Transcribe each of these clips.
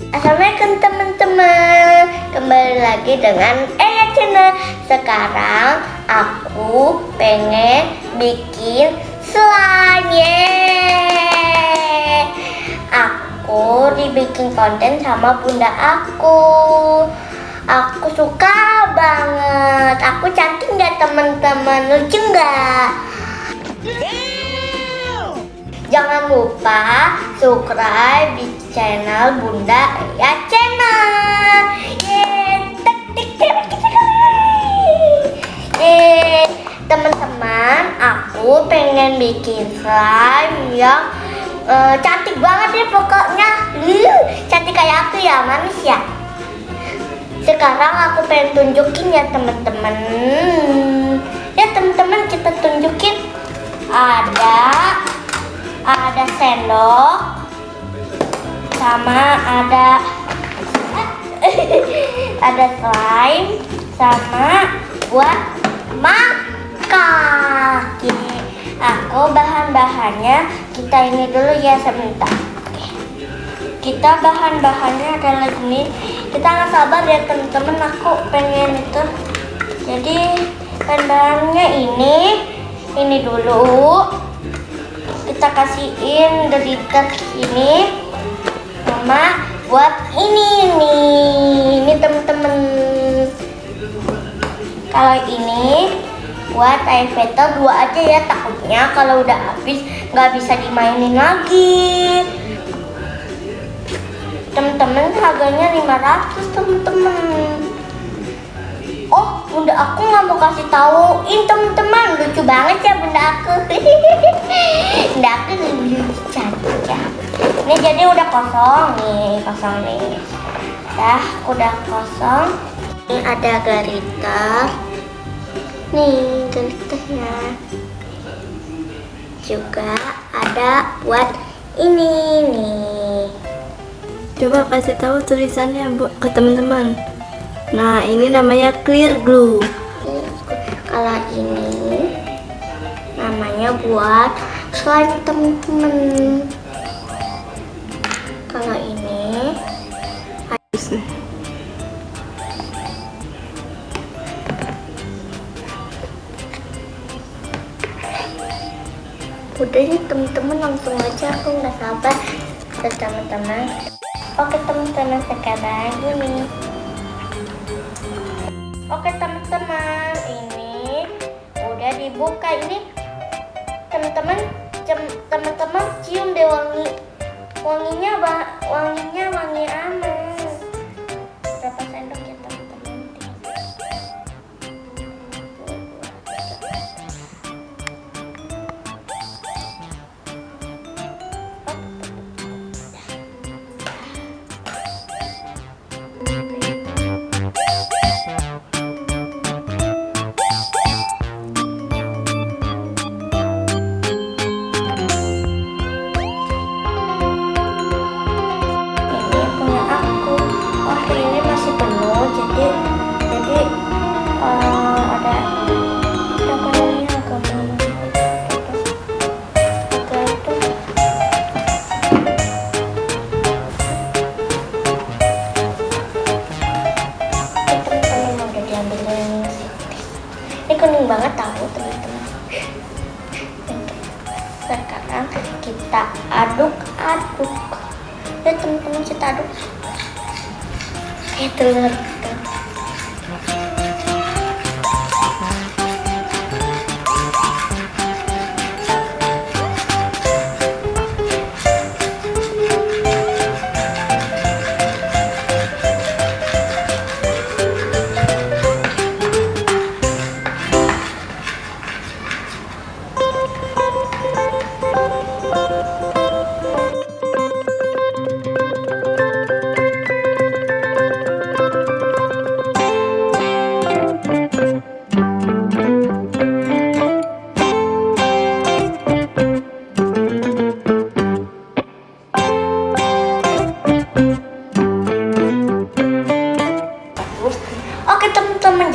Assalamualaikum teman-teman, kembali lagi dengan channel. Sekarang aku pengen bikin slime. Yeay. Aku dibikin konten sama bunda aku. Aku suka banget. Aku cantik nggak teman-teman? Lucu nggak? Jangan lupa subscribe di channel Bunda ya channel. Teman-teman, aku pengen bikin slime yang cantik banget deh pokoknya. Cantik kayak aku ya, manis ya. Sekarang aku pengen tunjukin ya teman-teman. Ya teman-teman, kita tunjukin. Ada sendok sama ada slime sama buat makan. Aku bahan-bahannya kita ini dulu ya sebentar. Kita bahan-bahannya adalah ini. Kita nggak sabar ya teman-teman, aku pengen itu. Jadi bahan-bahannya ini dulu. Kita kasihin derita ini sama buat ini temen-temen. Kalau ini buat Activator 2 aja ya, takutnya kalau udah habis nggak bisa dimainin lagi. Temen-temen harganya 500 temen-temen. Oh, bunda aku nggak mau kasih tauin teman-teman, lucu banget ya bunda aku. Bunda aku lucu cantik ya. Ini jadi udah kosong nih. Udah kosong. Ini ada garita. Nih garitanya. Juga ada buat ini nih. Coba kasih tahu tulisannya ke teman-teman. Nah, ini namanya clear glue. Kalau ini namanya buat slime temen-temen. Kalau ini habis. Udah nih temen-temen, langsung aja, aku nggak sabar ke teman-teman. Oke teman-teman, sekarang ini. Oke teman-teman, ini udah dibuka ini. Teman-teman cium deh wanginya wangi aman. Berapa sendok ya teman-teman? Ini kuning banget tahu teman-teman. Sekarang kita aduk-aduk. Ya teman-teman, kita aduk kayak telur.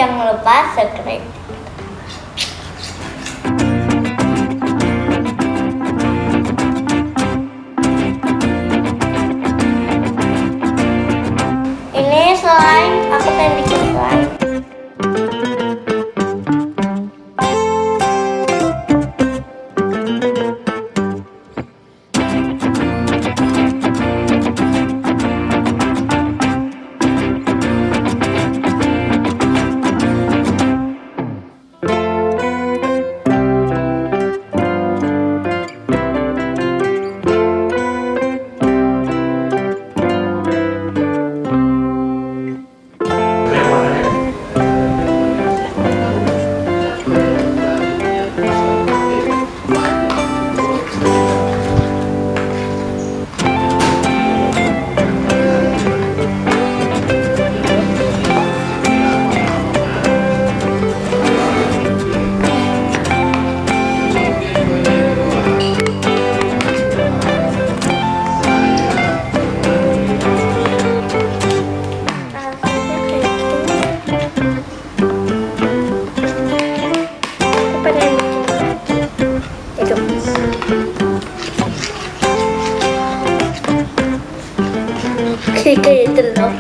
jangan lupa subscribe. kayak telur.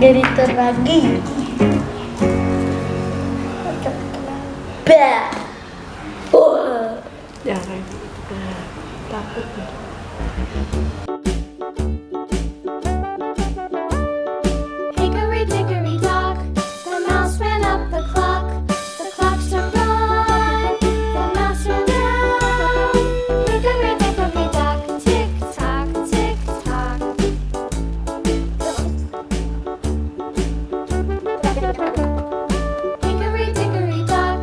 editor lagi. Bah. Jangan. Takut. Hickory dickory dock, the mouse ran up the clock. The clock struck one, the mouse ran down. Hickory dickory dock, tick tock, tick tock. Hickory dickory dock,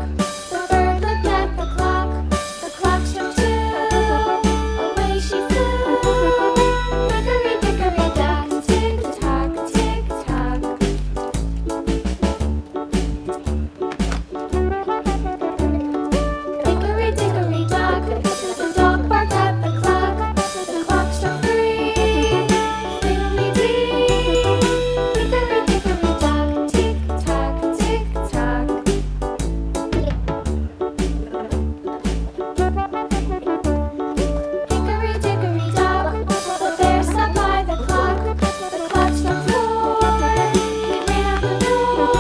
the bird looked at the clock. The clock struck two, away she flew. Hickory dickory dock, tick tock, tick tock. Hickory dickory dock, the dog barked at the clock. The clock struck three, fiddly-dee. Hickory dickory dock, tick tock, tick tock. Hickory dickory dock, the bear sat by the clock. The clock struck four, he ran out the door.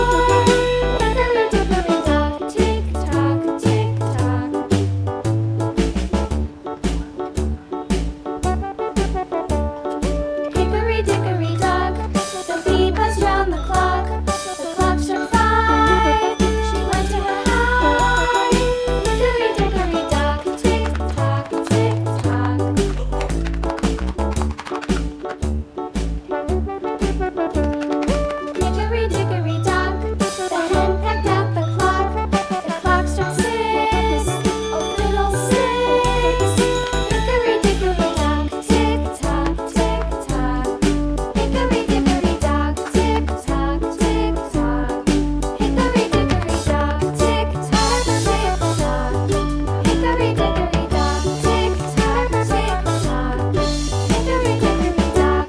Hickory dickory dock, tick tock, tick tock. Hickory dickory dock, the bee buzzed round the clock. The clock struck five, she went to her hive. Hickory dickory dock, tick tock, tick tock. Hickory dickory dock, the hen pecked at the clock. The clock struck six, oh fiddlesticks. Hickory dickory dock, tick tock, tick tock. Hickory dickory dock, tick tock, tick tock. Hickory dickory dock, tick tock, tick tock. Hickory dickory dock, tick tock, tick tock. Hickory dickory dock.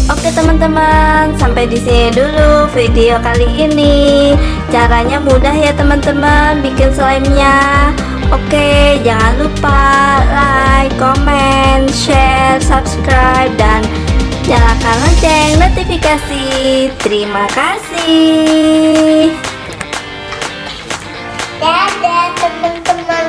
Oke teman-teman, sampai di sini dulu video kali ini. Caranya mudah ya teman-teman bikin slime-nya. Oke, jangan lupa like, comment, share, subscribe, dan nyalakan lonceng notifikasi. Terima kasih. Dadah teman-teman.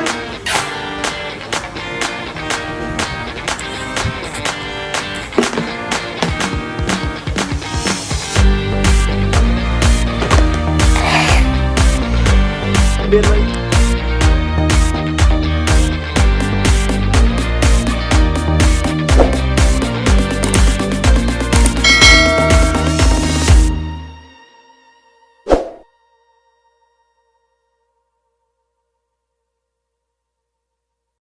Biar